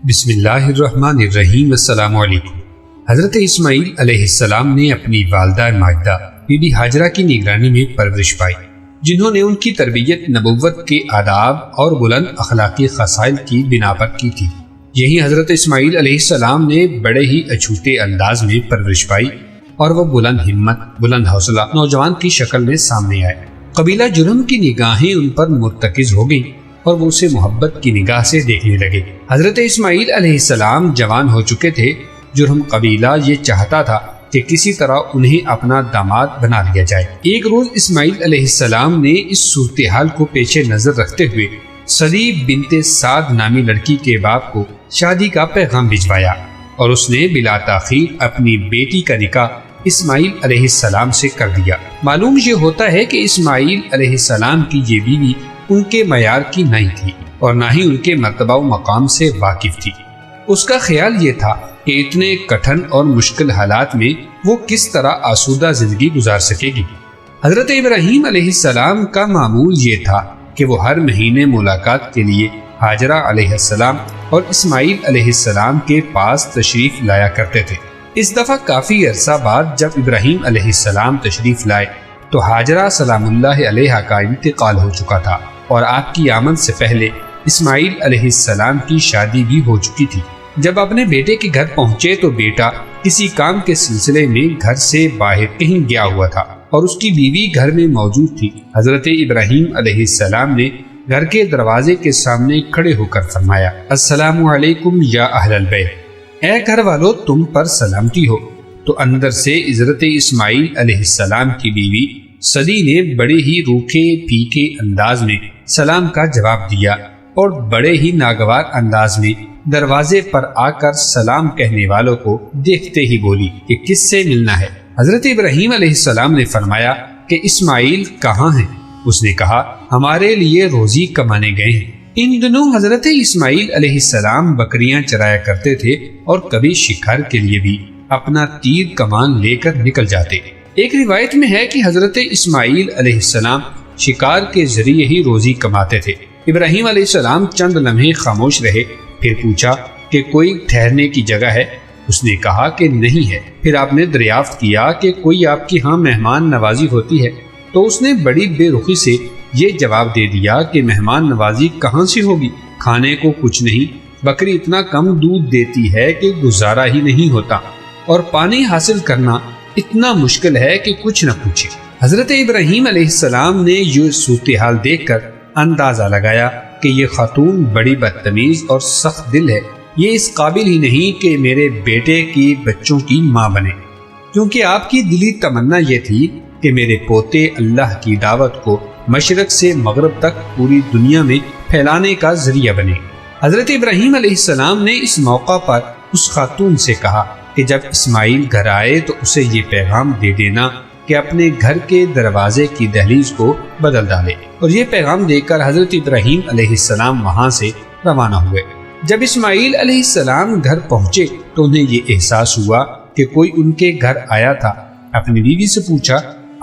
بسم اللہ الرحمن الرحیم۔ السلام علیکم۔ حضرت اسماعیل علیہ السلام نے اپنی والدہ ماجدہ بی بی ہاجرہ کی نگرانی میں پرورش پائی، جنہوں نے ان کی تربیت نبوت کے آداب اور بلند اخلاقی خصائل کی بنا پر کی تھی۔ یہی حضرت اسماعیل علیہ السلام نے بڑے ہی اچھوتے انداز میں پرورش پائی اور وہ بلند ہمت، بلند حوصلہ نوجوان کی شکل میں سامنے آئے۔ قبیلہ جرہم کی نگاہیں ان پر مرتکز ہو گئیں اور وہ اسے محبت کی نگاہ سے دیکھنے لگے۔ حضرت اسماعیل علیہ السلام جوان ہو چکے تھے۔ جرہم قبیلہ یہ چاہتا تھا کہ کسی طرح انہیں اپنا داماد بنا لیا جائے۔ ایک روز اسماعیل علیہ السلام نے اس صورتحال کو پیش نظر رکھتے ہوئے سدی بنت سعد نامی لڑکی کے باپ کو شادی کا پیغام بھجوایا اور اس نے بلا تاخیر اپنی بیٹی کا نکاح اسماعیل علیہ السلام سے کر دیا۔ معلوم یہ ہوتا ہے کہ اسماعیل علیہ السلام کی یہ بیوی ان کے معیار کی نہیں تھی اور نہ ہی ان کے مرتبہ و مقام سے واقف تھی۔ اس کا خیال یہ تھا کہ اتنے کٹھن اور مشکل حالات میں وہ کس طرح آسودہ زندگی گزار سکے گی۔ حضرت ابراہیم علیہ السلام کا معمول یہ تھا کہ وہ ہر مہینے ملاقات کے لیے ہاجرہ علیہ السلام اور اسماعیل علیہ السلام کے پاس تشریف لایا کرتے تھے۔ اس دفعہ کافی عرصہ بعد جب ابراہیم علیہ السلام تشریف لائے تو ہاجرہ سلام اللہ علیہا کا انتقال ہو چکا تھا اور آپ کی آمد سے پہلے اسماعیل علیہ السلام کی شادی بھی ہو چکی تھی۔ جب اپنے بیٹے کے گھر پہنچے تو بیٹا کسی کام کے سلسلے میں گھر سے باہر کہیں گیا ہوا تھا اور اس کی بیوی گھر میں موجود تھی۔ حضرت ابراہیم علیہ السلام نے گھر کے دروازے کے سامنے کھڑے ہو کر فرمایا، السلام علیکم یا اہل البیت، اے گھر والو تم پر سلامتی ہو۔ تو اندر سے حضرت اسماعیل علیہ السلام کی بیوی سدی نے بڑے ہی روکھے پھیکے انداز میں سلام کا جواب دیا اور بڑے ہی ناگوار انداز میں دروازے پر آ کر سلام کہنے والوں کو دیکھتے ہی بولی کہ کس سے ملنا ہے۔ حضرت ابراہیم علیہ السلام نے فرمایا کہ اسماعیل کہاں ہیں؟ اس نے کہا ہمارے لیے روزی کمانے گئے ہیں۔ ان دنوں حضرت اسماعیل علیہ السلام بکریاں چرایا کرتے تھے اور کبھی شکار کے لیے بھی اپنا تیر کمان لے کر نکل جاتے۔ ایک روایت میں ہے کہ حضرت اسماعیل علیہ السلام شکار کے ذریعے ہی روزی کماتے تھے۔ ابراہیم علیہ السلام چند لمحے خاموش رہے، پھر پوچھا کہ کوئی ٹھہرنے کی جگہ ہے؟ اس نے کہا کہ نہیں ہے۔ پھر آپ نے دریافت کیا کہ کوئی آپ کی ہاں مہمان نوازی ہوتی ہے؟ تو اس نے بڑی بے رخی سے یہ جواب دے دیا کہ مہمان نوازی کہاں سے ہوگی، کھانے کو کچھ نہیں، بکری اتنا کم دودھ دیتی ہے کہ گزارا ہی نہیں ہوتا اور پانی حاصل کرنا اتنا مشکل ہے کہ کچھ نہ پوچھے۔ حضرت ابراہیم علیہ السلام نے یہ صورتحال دیکھ کر اندازہ لگایا کہ یہ خاتون بڑی بدتمیز اور سخت دل ہے، یہ اس قابل ہی نہیں کہ میرے بیٹے کی بچوں کی ماں بنے، کیونکہ آپ کی دلی تمنا یہ تھی کہ میرے پوتے اللہ کی دعوت کو مشرق سے مغرب تک پوری دنیا میں پھیلانے کا ذریعہ بنے۔ حضرت ابراہیم علیہ السلام نے اس موقع پر اس خاتون سے کہا کہ جب اسماعیل گھر آئے تو اسے یہ پیغام دے دینا کہ اپنے گھر کے دروازے کی دہلیز کو بدل ڈالے، اور یہ پیغام دے کر حضرت ابراہیم علیہ السلام وہاں سے روانہ ہوئے۔ جب اسماعیل علیہ السلام گھر پہنچے تو انہیں یہ احساس ہوا کہ کوئی ان کے گھر آیا تھا۔ اپنی بیوی سے پوچھا،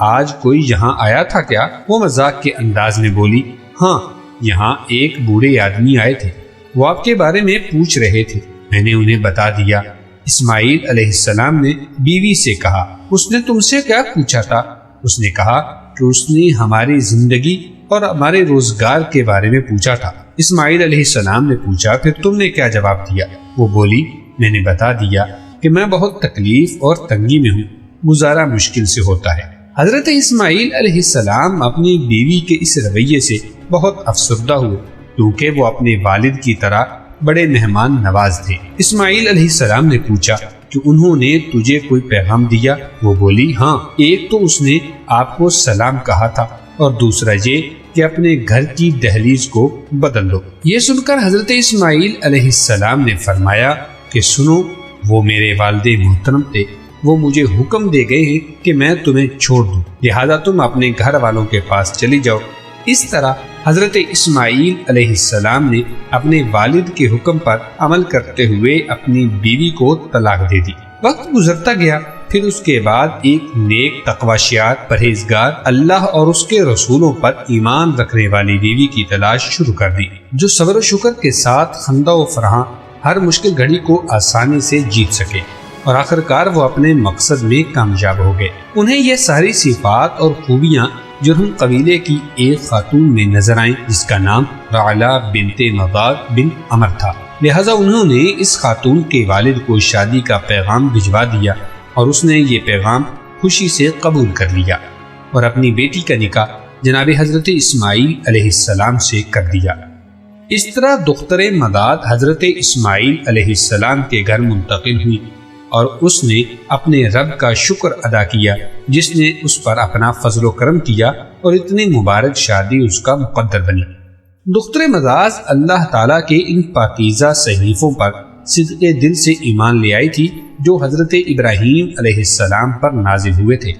آج کوئی یہاں آیا تھا کیا؟ وہ مذاق کے انداز میں بولی، ہاں یہاں ایک بوڑھے آدمی آئے تھے، وہ آپ کے بارے میں پوچھ رہے تھے، میں نے انہیں بتا دیا۔ اسماعیل علیہ السلام نے بیوی سے کہا، اس نے تم سے کیا پوچھا تھا؟ اس نے کہا کہ اس نے ہماری زندگی اور ہمارے روزگار کے بارے میں پوچھا تھا۔ اسماعیل علیہ السلام نے پوچھا، پھر تم نے کیا جواب دیا؟ وہ بولی، میں نے بتا دیا کہ میں بہت تکلیف اور تنگی میں ہوں، گزارا مشکل سے ہوتا ہے۔ حضرت اسماعیل علیہ السلام اپنی بیوی کے اس رویے سے بہت افسردہ ہوئے، کیونکہ وہ اپنے والد کی طرح بڑے مہمان نواز تھے۔ اسماعیل علیہ السلام نے پوچھا کہ انہوں نے تجھے کوئی پیغام دیا؟ وہ بولی، ہاں، ایک تو اس نے آپ کو سلام کہا تھا اور دوسرا یہ کہ اپنے گھر کی دہلیز کو بدل دو۔ یہ سن کر حضرت اسماعیل علیہ السلام نے فرمایا کہ سنو، وہ میرے والد محترم تھے، وہ مجھے حکم دے گئے ہیں کہ میں تمہیں چھوڑ دوں، لہذا تم اپنے گھر والوں کے پاس چلی جاؤ۔ اس طرح حضرت اسماعیل علیہ السلام نے اپنے والد کے حکم پر عمل کرتے ہوئے اپنی بیوی کو طلاق دے دی۔ وقت گزرتا گیا، پھر اس کے بعد ایک نیک تقویٰ پرہیزگار اللہ اور اس کے رسولوں پر ایمان رکھنے والی بیوی کی تلاش شروع کر دی، جو صبر و شکر کے ساتھ خندہ و فرحاں ہر مشکل گھڑی کو آسانی سے جیت سکے اور آخرکار وہ اپنے مقصد میں کامیاب ہو گئے۔ انہیں یہ ساری صفات اور خوبیاں جرہم قبیلے کی ایک خاتون میں نظر آئیں جس کا نام رعلا بنت مضاد بن عمر تھا، لہٰذا انہوں نے اس خاتون کے والد کو شادی کا پیغام بھجوا دیا اور اس نے یہ پیغام خوشی سے قبول کر لیا اور اپنی بیٹی کا نکاح جناب حضرت اسماعیل علیہ السلام سے کر دیا۔ اس طرح دختر مداد حضرت اسماعیل علیہ السلام کے گھر منتقل ہوئی اور اس نے اپنے رب کا شکر ادا کیا جس نے اس پر اپنا فضل و کرم کیا اور اتنی مبارک شادی اس کا مقدر بنی۔ دختر مداد اللہ تعالیٰ کے ان پاکیزہ صحیفوں پر صدق دل سے ایمان لے آئی تھی جو حضرت ابراہیم علیہ السلام پر نازل ہوئے تھے،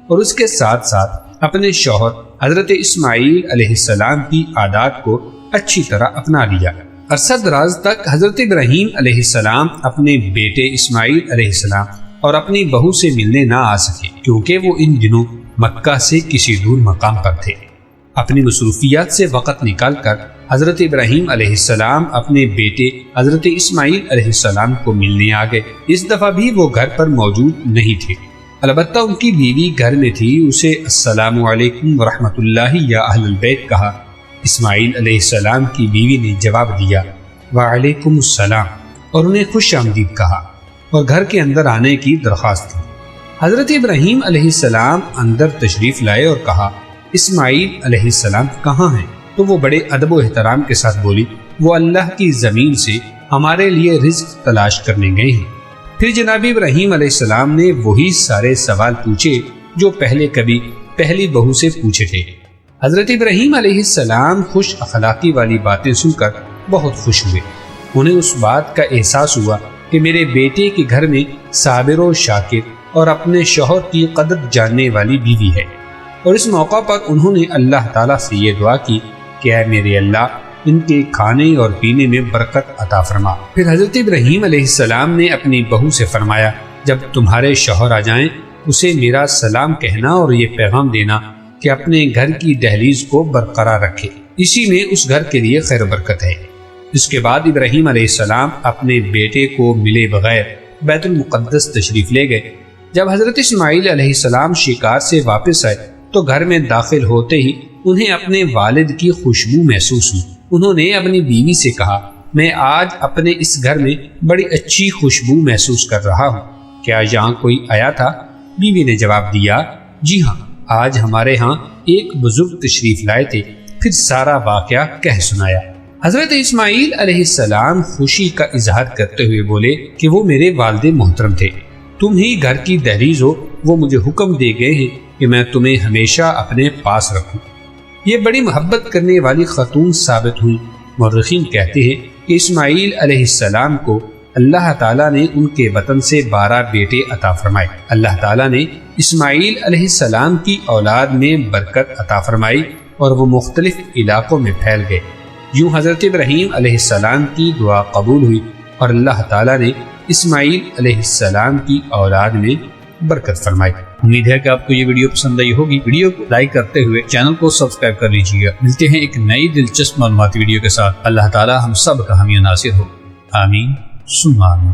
اور اس کے ساتھ ساتھ اپنے شوہر حضرت اسماعیل علیہ السلام کی عادات کو اچھی طرح اپنا لیا۔ عرصہ دراز تک حضرت ابراہیم علیہ السلام اپنے بیٹے اسماعیل علیہ السلام اور اپنی بہو سے ملنے نہ آ سکے کیونکہ وہ ان دنوں مکہ سے کسی دور مقام پر تھے۔ اپنی مصروفیات سے وقت نکال کر حضرت ابراہیم علیہ السلام اپنے بیٹے حضرت اسماعیل علیہ السلام کو ملنے آ گئے۔ اس دفعہ بھی وہ گھر پر موجود نہیں تھے، البتہ ان کی بیوی گھر میں تھی۔ اسے السلام علیکم ورحمۃ اللہ یا اہل البیت کہا۔ اسماعیل علیہ السلام کی بیوی نے جواب دیا وعلیکم السلام اور انہیں خوش آمدید کہا اور گھر کے اندر آنے کی درخواست کی۔ حضرت ابراہیم علیہ السلام اندر تشریف لائے اور کہا اسماعیل علیہ السلام کہاں ہیں؟ تو وہ بڑے ادب و احترام کے ساتھ بولی وہ اللہ کی زمین سے ہمارے لیے رزق تلاش کرنے گئے ہیں۔ پھر جناب ابراہیم علیہ السلام نے وہی سارے سوال پوچھے جو پہلے کبھی پہلی بہو سے پوچھے تھے۔ حضرت ابراہیم علیہ السلام خوش اخلاقی والی باتیں سن کر بہت خوش ہوئے۔ انہیں اس بات کا احساس ہوا کہ میرے بیٹے کے گھر میں صابر و شاکر اور اپنے شوہر کی قدر جاننے والی بیوی ہے، اور اس موقع پر انہوں نے اللہ تعالیٰ سے یہ دعا کی کہ اے میرے اللہ ان کے کھانے اور پینے میں برکت عطا فرما۔ پھر حضرت ابراہیم علیہ السلام نے اپنی بہو سے فرمایا جب تمہارے شوہر آ جائیں اسے میرا سلام کہنا اور یہ پیغام دینا کہ اپنے گھر کی دہلیز کو برقرار رکھے، اسی میں اس گھر کے لیے خیر و برکت ہے۔ اس کے بعد ابراہیم علیہ السلام اپنے بیٹے کو ملے بغیر بیت المقدس تشریف لے گئے۔ جب حضرت اسماعیل علیہ السلام شکار سے واپس آئے تو گھر میں داخل ہوتے ہی انہیں اپنے والد کی خوشبو محسوس ہوئی۔ انہوں نے اپنی بیوی سے کہا میں آج اپنے اس گھر میں بڑی اچھی خوشبو محسوس کر رہا ہوں، کیا یہاں کوئی آیا تھا؟ بیوی نے جواب دیا جی ہاں، آج ہمارے ہاں ایک بزرگ تشریف لائے تھے۔ پھر سارا واقعہ کہہ سنایا۔ حضرت اسماعیل علیہ السلام خوشی کا اظہار کرتے ہوئے بولے کہ وہ میرے والد محترم تھے، تم ہی گھر کی دہلیز ہو، وہ مجھے حکم دے گئے ہیں کہ میں تمہیں ہمیشہ اپنے پاس رکھوں۔ یہ بڑی محبت کرنے والی خاتون ثابت ہوئی۔ مورخین کہتے ہیں کہ اسماعیل علیہ السلام کو اللہ تعالیٰ نے ان کے وطن سے 12 بیٹے عطا فرمائے۔ اللہ تعالیٰ نے اسماعیل علیہ السلام کی اولاد میں برکت عطا فرمائی اور وہ مختلف علاقوں میں پھیل گئے۔ یوں حضرت ابراہیم علیہ السلام کی دعا قبول ہوئی اور اللہ تعالیٰ نے اسماعیل علیہ السلام کی اولاد میں برکت فرمائی۔ امید ہے کہ آپ کو یہ ویڈیو پسند آئی ہوگی۔ ویڈیو کو لائک کرتے ہوئے چینل کو سبسکرائب کر لیجیے گا۔ ملتے ہیں ایک نئی دلچسپ معلوماتی ویڈیو کے ساتھ۔ اللہ تعالیٰ ہم سب کا حامی و ناصر ہو، آمین ثم آمین۔